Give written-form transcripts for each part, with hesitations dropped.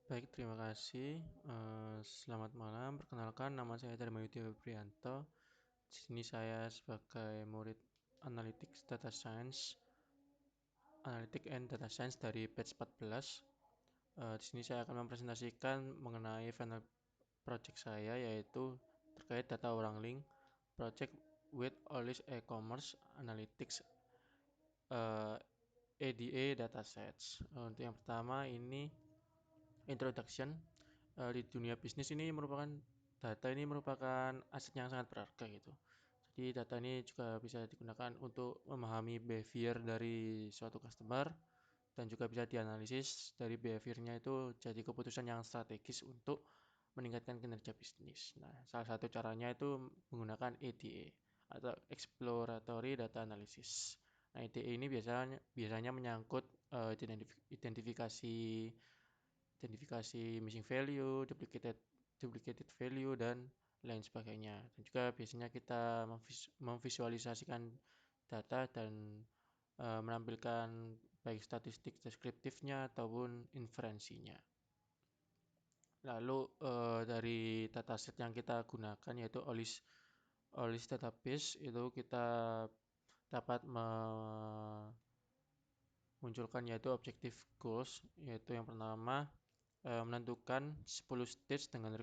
Baik, terima kasih. Selamat malam. Perkenalkan, nama saya Darmayuti Febrianto. Di sini saya sebagai murid Analytics and Data Science dari batch 14. Di sini saya akan mempresentasikan mengenai final project saya, yaitu terkait data wrangling project with Olis e-commerce analytics ADA datasets. Untuk yang pertama ini introduction. Di dunia bisnis ini data ini merupakan aset yang sangat berharga gitu. Jadi data ini juga bisa digunakan untuk memahami behavior dari suatu customer dan juga bisa dianalisis dari behaviornya itu jadi keputusan yang strategis untuk meningkatkan kinerja bisnis. Nah, salah satu caranya itu menggunakan EDA atau Exploratory Data Analysis. Nah, EDA ini biasanya menyangkut identifikasi identifikasi missing value, duplicated value, dan lain sebagainya. Dan juga biasanya kita memvisualisasikan data dan menampilkan baik statistik deskriptifnya ataupun inferensinya. Lalu dari dataset yang kita gunakan yaitu OLIS database itu kita dapat memunculkan yaitu objective goals, yaitu yang pertama menentukan 10 stage dengan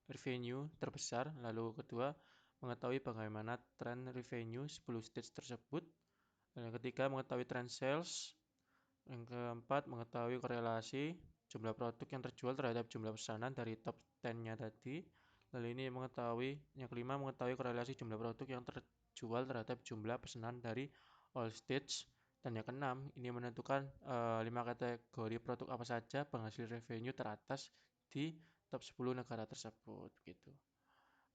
revenue terbesar. Lalu kedua, mengetahui bagaimana tren revenue 10 stage tersebut. Yang ketiga, mengetahui tren sales. Yang keempat, mengetahui korelasi jumlah produk yang terjual terhadap jumlah pesanan dari top 10-nya tadi. Lalu ini yang kelima, mengetahui korelasi jumlah produk yang terjual terhadap jumlah pesanan dari all stage. Dan yang keenam, ini menentukan 5 kategori produk apa saja penghasil revenue teratas di top 10 negara tersebut gitu.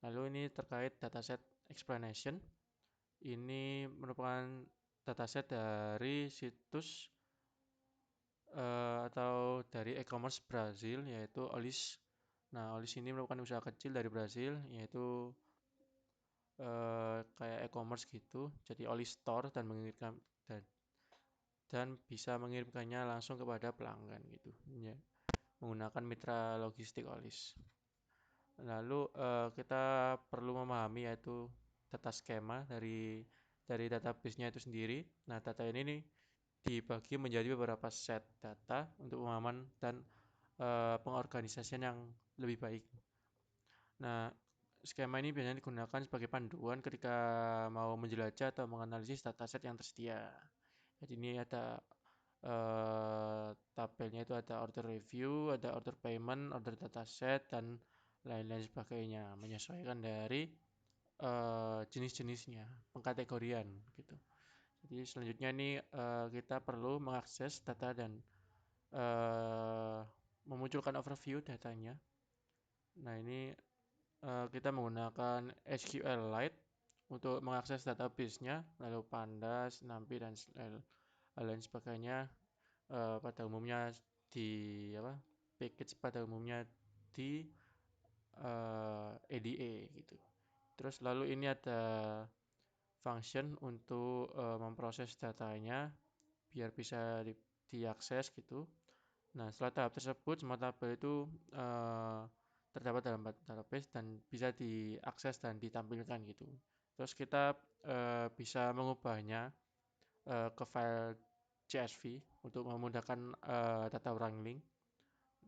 Lalu ini terkait dataset explanation. Ini merupakan dataset dari situs atau dari e-commerce Brazil yaitu Olis. Nah, Olis ini merupakan usaha kecil dari Brazil yaitu kayak e-commerce gitu. Jadi Olis Store dan bisa mengirimkannya langsung kepada pelanggan gitu. Ya, menggunakan mitra logistik Olis. Lalu kita perlu memahami yaitu data skema dari database-nya itu sendiri. Nah, data ini nih dibagi menjadi beberapa set data untuk pemahaman dan pengorganisasian yang lebih baik. Nah, skema ini biasanya digunakan sebagai panduan ketika mau menjelajah atau menganalisis dataset yang tersedia. Jadi ini ada tabelnya itu ada order review, ada order payment, order dataset, dan lain-lain sebagainya. Menyesuaikan dari jenis-jenisnya, pengkategorian gitu. Jadi selanjutnya ini kita perlu mengakses data dan eh, memunculkan overview datanya. Nah, ini kita menggunakan SQLite untuk mengakses database-nya, lalu Pandas, NumPy, dan lain sebagainya. Pada umumnya di apa? Package pada umumnya di EDA gitu. Terus lalu ini ada function untuk memproses datanya biar bisa diakses gitu. Nah, setelah tahap tersebut, semua tabel itu terdapat dalam database dan bisa diakses dan ditampilkan gitu. Terus kita bisa mengubahnya ke file CSV untuk memudahkan data wrangling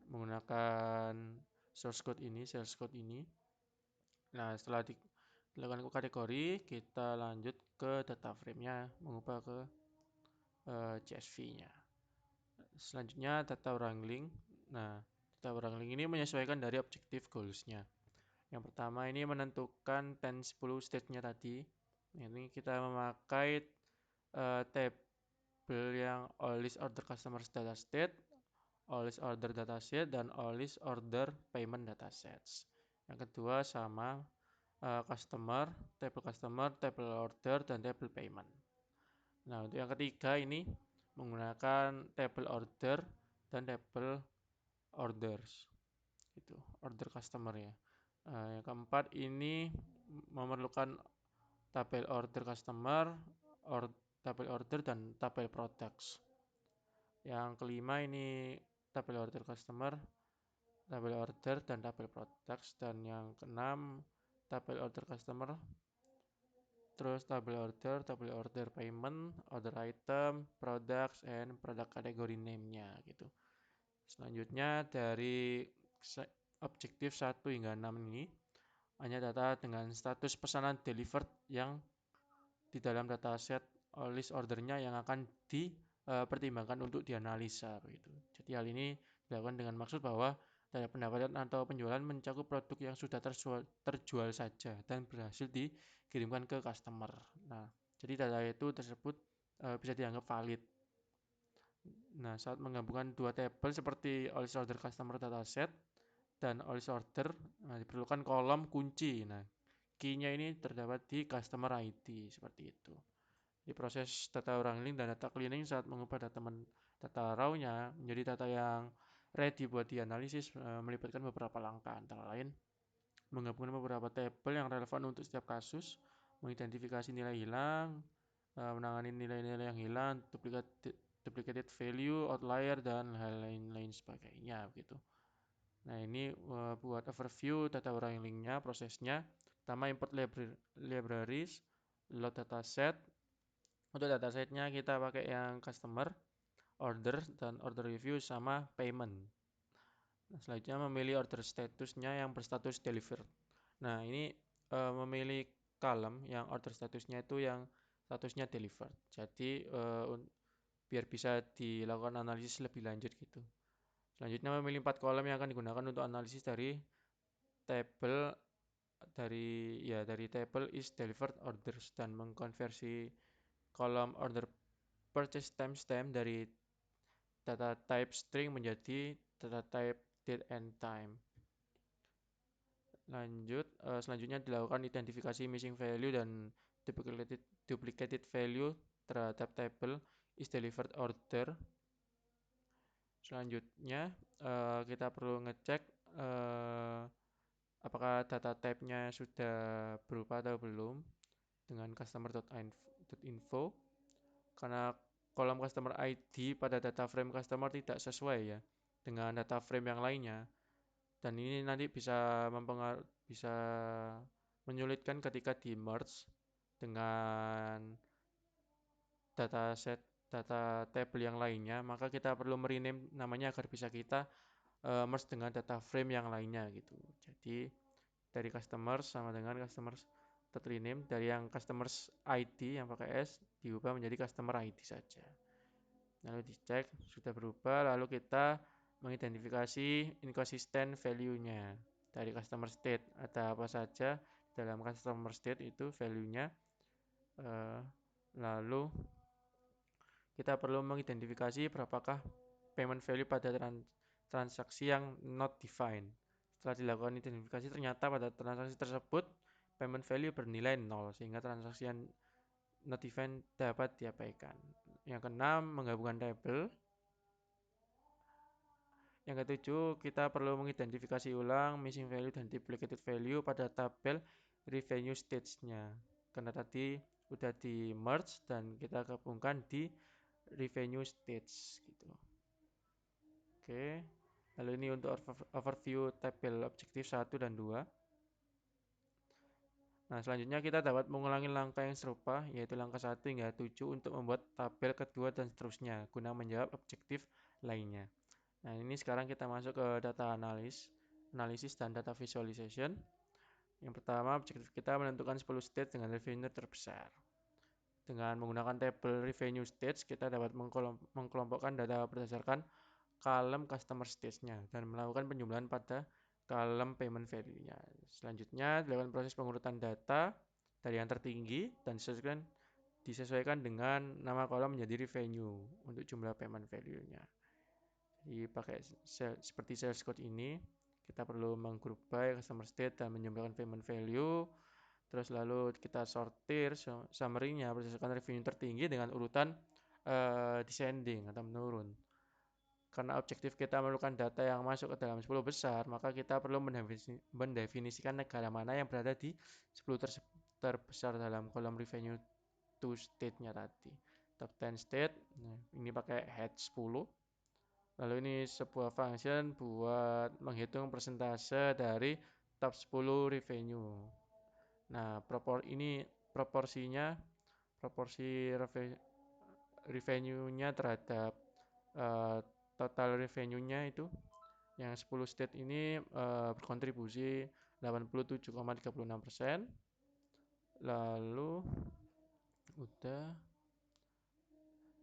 menggunakan source code ini. Nah, setelah dilakukan kategori, kita lanjut ke data frame-nya, mengubah ke CSV-nya. Selanjutnya data wrangling. Nah, data wrangling ini menyesuaikan dari objective goals-nya. Yang pertama ini menentukan 10 stage-nya tadi. Ini kita memakai tabel yang all list order customers data state, all list order dataset, dan all list order payment datasets. Yang kedua sama customer, table order, dan table payment. Nah, untuk yang ketiga ini menggunakan table order dan table orders. Itu, order customer ya. Yang keempat ini memerlukan tabel order customer, tabel order, dan tabel products. Yang kelima ini tabel order customer, tabel order dan tabel products, dan yang keenam tabel order customer, terus tabel order payment, order item, products, and product category name-nya gitu. Selanjutnya dari objektif 1 hingga 6 ini hanya data dengan status pesanan delivered yang di dalam dataset list ordernya yang akan dipertimbangkan untuk dianalisa begitu. Jadi hal ini dilakukan dengan maksud bahwa data pendapatan atau penjualan mencakup produk yang sudah terjual saja dan berhasil dikirimkan ke customer. Nah, jadi data itu tersebut bisa dianggap valid. Nah, saat menggabungkan dua tabel seperti list order customer dataset dan list order, diperlukan kolom kunci. Nah, key-nya ini terdapat di customer ID seperti itu. Di proses data wrangling dan data cleaning saat mengubah data raw-nya menjadi data yang ready buat dianalisis melibatkan beberapa langkah, antara lain menggabungkan beberapa tabel yang relevan untuk setiap kasus, mengidentifikasi nilai hilang, menangani nilai-nilai yang hilang, duplicated value, outlier, dan hal lain-lain sebagainya gitu. Nah, ini buat overview data wranglingnya, prosesnya. Pertama, import libraries, load dataset. Untuk datasetnya kita pakai yang customer, order, dan order review sama payment. Nah, selanjutnya memilih order statusnya yang berstatus delivered. Nah, ini memilih column yang order statusnya itu yang statusnya delivered. Jadi biar bisa dilakukan analisis lebih lanjut gitu. Selanjutnya memilih 4 kolom yang akan digunakan untuk analisis dari table dari table is delivered orders dan mengkonversi kolom order purchase timestamp dari data type string menjadi data type date and time. Selanjutnya dilakukan identifikasi missing value dan duplicated value terhadap table is delivered order. Selanjutnya kita perlu ngecek apakah data type-nya sudah berubah atau belum dengan customer.info, karena kolom customer ID pada data frame customer tidak sesuai ya dengan data frame yang lainnya, dan ini nanti bisa menyulitkan ketika di merge dengan data table yang lainnya, maka kita perlu merename namanya agar bisa kita merge dengan data frame yang lainnya gitu. Jadi dari customers sama dengan customers rename, dari yang customers ID yang pakai S diubah menjadi customer ID saja. Lalu dicek sudah berubah, lalu kita mengidentifikasi inconsistent value-nya dari customer state. Ada apa saja dalam customer state itu value-nya. Lalu kita perlu mengidentifikasi berapakah payment value pada transaksi yang not defined. Setelah dilakukan identifikasi, ternyata pada transaksi tersebut payment value bernilai 0, sehingga transaksi yang not defined dapat diabaikan. Yang keenam, menggabungkan tabel. Yang ketujuh, kita perlu mengidentifikasi ulang missing value dan duplicated value pada tabel revenue stage-nya. Karena tadi udah di merge dan kita gabungkan di revenue stage gitu. Oke. Lalu ini untuk overview tabel objektif 1 dan 2. Nah, selanjutnya kita dapat mengulangi langkah yang serupa, yaitu langkah 1 hingga 7 untuk membuat tabel kedua dan seterusnya, guna menjawab objektif lainnya. Nah, ini sekarang kita masuk ke data analisis dan data visualization. Yang pertama, objektif kita menentukan 10 state dengan revenue terbesar. Dengan menggunakan tabel revenue stage, kita dapat mengkelompokkan data berdasarkan column customer stage-nya dan melakukan penjumlahan pada column payment value-nya. Selanjutnya, dilakukan proses pengurutan data dari yang tertinggi dan disesuaikan dengan nama kolom menjadi revenue untuk jumlah payment value-nya. Jadi pakai seperti sales code ini, kita perlu menggroup by customer state dan menjumlahkan payment value. Terus lalu kita sortir summary-nya berdasarkan revenue tertinggi dengan urutan descending atau menurun. Karena objektif kita memerlukan data yang masuk ke dalam 10 besar, maka kita perlu mendefinisikan negara mana yang berada di 10 terbesar dalam kolom revenue to state-nya tadi. Top 10 state, nah, ini pakai head 10. Lalu ini sebuah function buat menghitung persentase dari top 10 revenue. Nah, ini proporsinya, proporsi revenue-nya terhadap eh, total revenue-nya itu yang 10 state ini berkontribusi 87,36%. Lalu udah,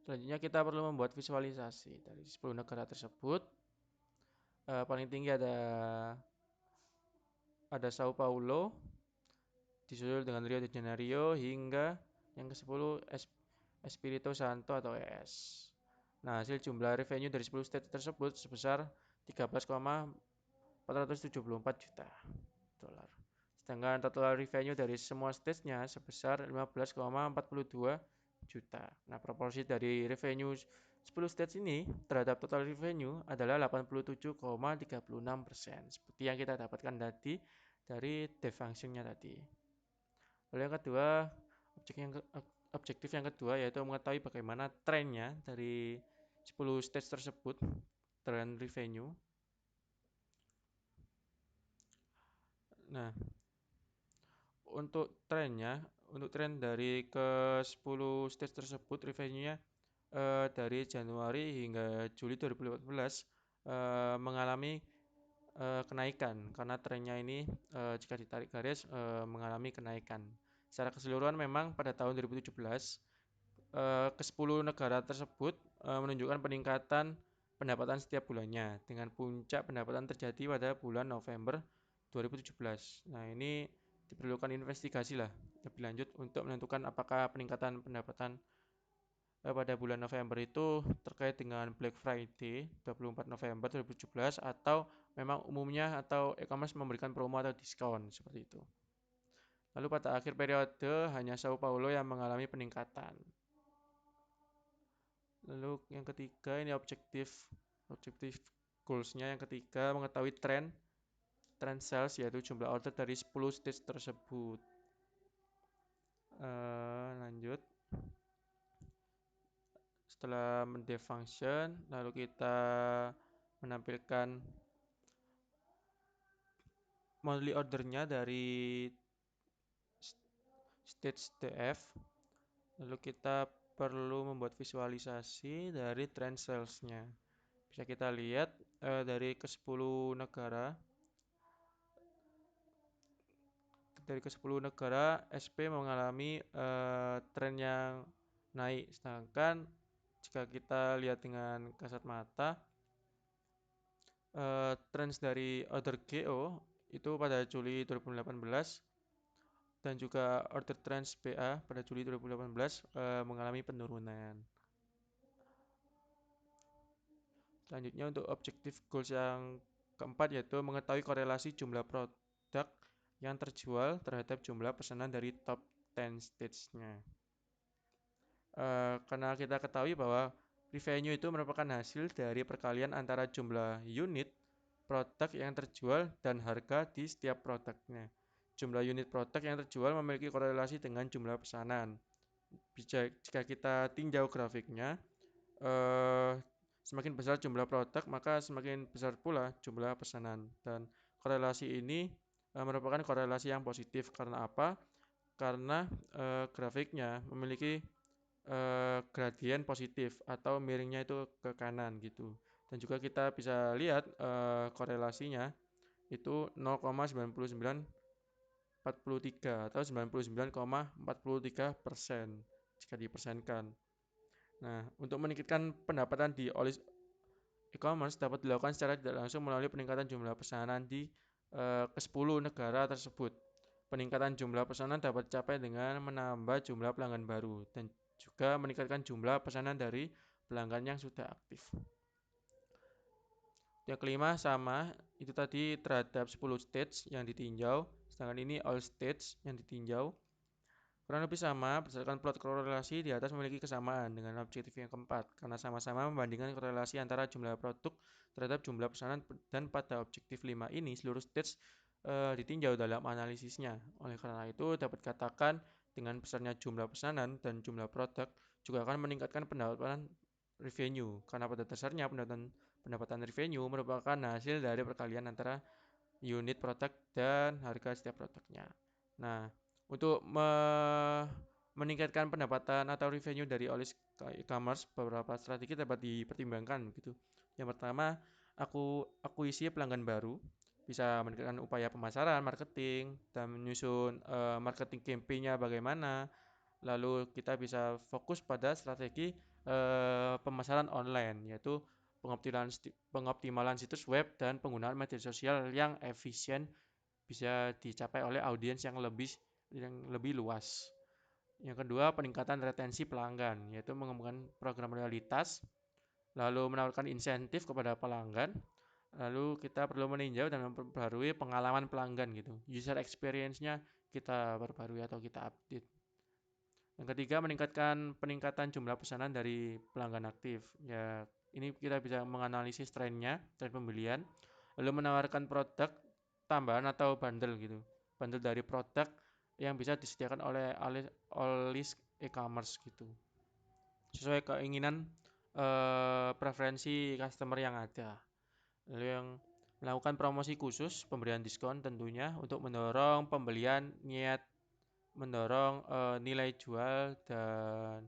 selanjutnya kita perlu membuat visualisasi dari 10 negara tersebut. Paling tinggi ada Sao Paulo, disusul dengan Rio de Janeiro, hingga yang ke-10 Espirito Santo atau ES. Nah, hasil jumlah revenue dari 10 state tersebut sebesar 13,474 juta dolar. Sedangkan total revenue dari semua stage-nya sebesar 15,42 juta. Nah, proporsi dari revenue 10 stage ini terhadap total revenue adalah 87,36%. Seperti yang kita dapatkan tadi dari dev function-nya tadi. Lalu yang kedua, objektif yang kedua yaitu mengetahui bagaimana trennya dari 10 stage tersebut, tren revenue. Nah, untuk tren dari ke-10 stage tersebut, revenue-nya dari Januari hingga Juli 2014 mengalami kenaikan karena trennya ini jika ditarik garis mengalami kenaikan. Secara keseluruhan memang pada tahun 2017 ke-10 negara tersebut menunjukkan peningkatan pendapatan setiap bulannya dengan puncak pendapatan terjadi pada bulan November 2017. Nah, ini diperlukan investigasi lah lebih lanjut untuk menentukan apakah peningkatan pendapatan pada bulan November itu terkait dengan Black Friday 24 November 2017 atau memang umumnya atau e-commerce memberikan promo atau diskon seperti itu. Lalu pada akhir periode hanya Sao Paulo yang mengalami peningkatan. Lalu yang ketiga ini objektif goals-nya yang ketiga mengetahui trend sales yaitu jumlah order dari 10 stage tersebut. Lanjut. Setelah mendev function, lalu kita menampilkan monthly ordernya dari stage DF. Lalu kita perlu membuat visualisasi dari trend sales-nya. Bisa kita lihat dari ke-10 negara. Dari ke-10 negara, SP mengalami tren yang naik. Sedangkan jika kita lihat dengan kasat mata, trends dari order GO itu pada Juli 2018 dan juga order trends BA pada Juli 2018 mengalami penurunan. Selanjutnya untuk objektif goals yang keempat yaitu mengetahui korelasi jumlah produk yang terjual terhadap jumlah pesanan dari top 10 stage-nya. Karena kita ketahui bahwa revenue itu merupakan hasil dari perkalian antara jumlah unit produk yang terjual dan harga di setiap produknya. Jumlah unit produk yang terjual memiliki korelasi dengan jumlah pesanan. Jika kita tinjau grafiknya, semakin besar jumlah produk, maka semakin besar pula jumlah pesanan. Dan korelasi ini merupakan korelasi yang positif. Karena apa? Karena grafiknya memiliki gradien positif atau miringnya itu ke kanan gitu. Dan juga kita bisa lihat korelasinya itu 0,9943 atau 99,43% jika dipersenkan. Nah, untuk meningkatkan pendapatan di e-commerce dapat dilakukan secara tidak langsung melalui peningkatan jumlah pesanan di ke-10 negara tersebut. Peningkatan jumlah pesanan dapat dicapai dengan menambah jumlah pelanggan baru dan juga meningkatkan jumlah pesanan dari pelanggan yang sudah aktif. Yang kelima sama, itu tadi terhadap 10 stage yang ditinjau, sedangkan ini all stage yang ditinjau. Kurang lebih sama, berdasarkan plot korelasi di atas memiliki kesamaan dengan objektif yang keempat, karena sama-sama membandingkan korelasi antara jumlah produk terhadap jumlah pesanan dan pada objektif 5 ini seluruh stage ditinjau dalam analisisnya. Oleh karena itu dapat dikatakan dengan besarnya jumlah pesanan dan jumlah produk juga akan meningkatkan pendapatan revenue, karena pada dasarnya pendapatan Pendapatan revenue merupakan hasil dari perkalian antara unit produk dan harga setiap produknya. Nah, untuk meningkatkan pendapatan atau revenue dari Olis e-commerce, beberapa strategi dapat dipertimbangkan gitu. Yang pertama, akuisisi pelanggan baru, bisa meningkatkan upaya pemasaran, marketing, dan menyusun marketing campaign-nya bagaimana. Lalu kita bisa fokus pada strategi pemasaran online, yaitu pengoptimalan situs web dan penggunaan media sosial yang efisien bisa dicapai oleh audiens yang lebih luas. Yang kedua, peningkatan retensi pelanggan, yaitu mengembangkan program loyalitas, lalu menawarkan insentif kepada pelanggan, lalu kita perlu meninjau dan memperbarui pengalaman pelanggan gitu. User experience-nya kita perbarui atau kita update. Yang ketiga, peningkatan jumlah pesanan dari pelanggan aktif. Ya, ini kita bisa menganalisis trennya, tren pembelian, lalu menawarkan produk tambahan atau bundle gitu. Bundle dari produk yang bisa disediakan oleh Olis e-commerce gitu. Sesuai keinginan preferensi customer yang ada. Lalu yang melakukan promosi khusus, pemberian diskon tentunya untuk mendorong nilai jual dan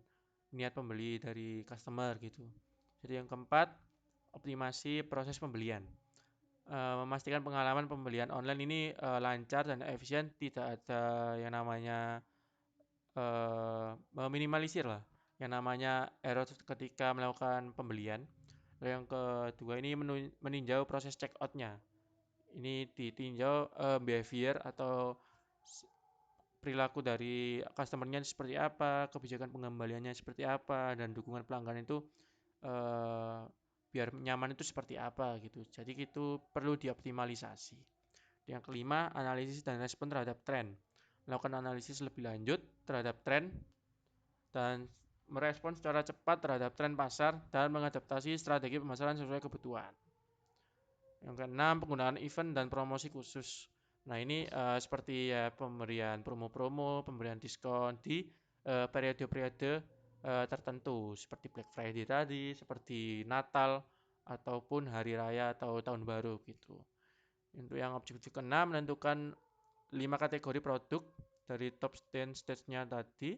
niat pembeli dari customer gitu. Jadi yang keempat, optimasi proses pembelian. Memastikan pengalaman pembelian online ini lancar dan efisien, tidak ada yang namanya meminimalisir lah, yang namanya error ketika melakukan pembelian. Lalu yang kedua ini meninjau proses check out-nya. Ini ditinjau behavior atau perilaku dari customer-nya seperti apa, kebijakan pengembaliannya seperti apa, dan dukungan pelanggan itu biar nyaman itu seperti apa gitu. Jadi itu perlu dioptimalisasi. Yang kelima, analisis dan respon terhadap tren. Melakukan analisis lebih lanjut terhadap tren dan merespon secara cepat terhadap tren pasar dan mengadaptasi strategi pemasaran sesuai kebutuhan. Yang keenam, penggunaan event dan promosi khusus. Nah, ini seperti ya pemberian promo-promo, pemberian diskon di periode-periode tertentu seperti Black Friday tadi, seperti Natal ataupun hari raya atau tahun baru gitu. Untuk yang objektif keenam, menentukan 5 kategori produk dari top 10 stage-nya tadi.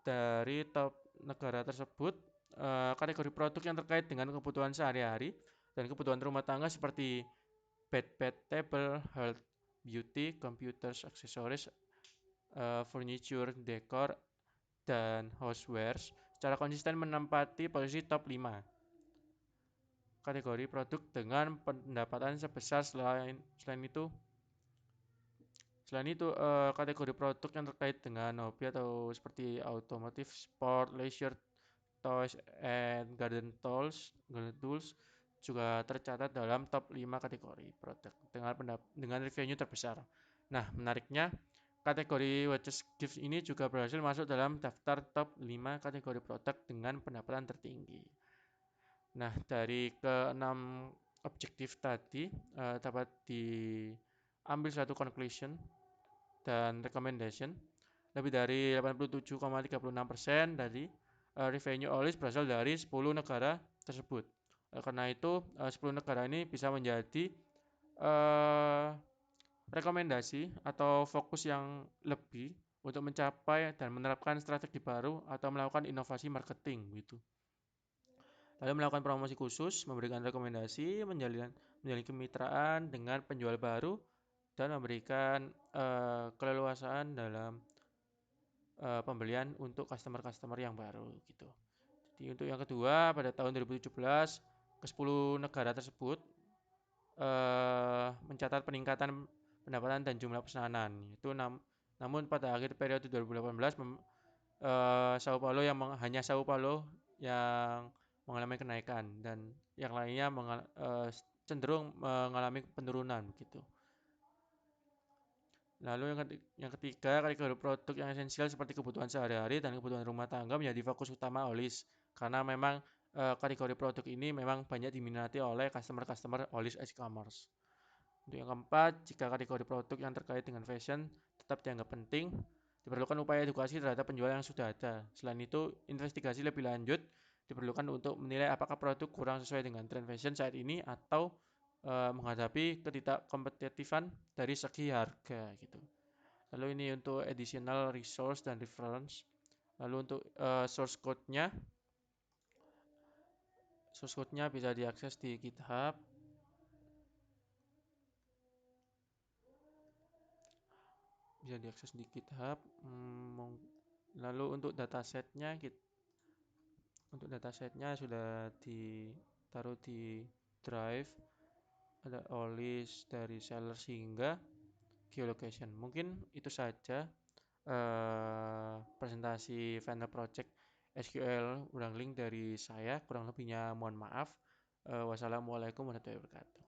Dari top negara tersebut, kategori produk yang terkait dengan kebutuhan sehari-hari dan kebutuhan rumah tangga seperti bed, table, health, beauty, computers, accessories, furniture, decor, dan housewares secara konsisten menempati posisi top 5 kategori produk dengan pendapatan sebesar Selain itu, kategori produk yang terkait dengan hobi atau seperti automotive, sport, leisure, toys, and garden tools juga tercatat dalam top 5 kategori produk dengan revenue terbesar. Nah, menariknya, kategori Watches Gift ini juga berhasil masuk dalam daftar top 5 kategori produk dengan pendapatan tertinggi. Nah, dari keenam objektif tadi dapat diambil satu conclusion dan recommendation. Lebih dari 87,36% dari revenue Olis berasal dari 10 negara tersebut. Karena itu 10 negara ini bisa menjadi rekomendasi atau fokus yang lebih untuk mencapai dan menerapkan strategi baru atau melakukan inovasi marketing gitu. Lalu melakukan promosi khusus, memberikan rekomendasi, menjalin kemitraan dengan penjual baru, dan memberikan keleluasaan dalam pembelian untuk customer-customer yang baru gitu. Jadi untuk yang kedua, pada tahun 2017 ke 10 negara tersebut mencatat peningkatan pendapatan dan jumlah pesanan. Namun pada akhir periode 2018 hanya Sao Paulo yang mengalami kenaikan dan yang lainnya cenderung mengalami penurunan gitu. Lalu yang ketiga, kategori produk yang esensial seperti kebutuhan sehari-hari dan kebutuhan rumah tangga menjadi fokus utama Olis. Karena memang kategori produk ini memang banyak diminati oleh customer-customer Olis e-commerce. Untuk yang keempat, jika kategori produk yang terkait dengan fashion tetap dianggap penting, diperlukan upaya edukasi terhadap penjual yang sudah ada. Selain itu, investigasi lebih lanjut diperlukan untuk menilai apakah produk kurang sesuai dengan tren fashion saat ini atau menghadapi ketidakkompetitifan dari segi harga gitu. Lalu ini untuk additional resource dan reference. Lalu untuk source code-nya bisa diakses di GitHub. Bisa diakses di GitHub. Lalu untuk datasetnya sudah ditaruh di Drive. Ada all list dari seller hingga geolocation. Mungkin itu saja presentasi final project SQL Wrangling dari saya. Kurang lebihnya mohon maaf. Wassalamualaikum warahmatullahi wabarakatuh.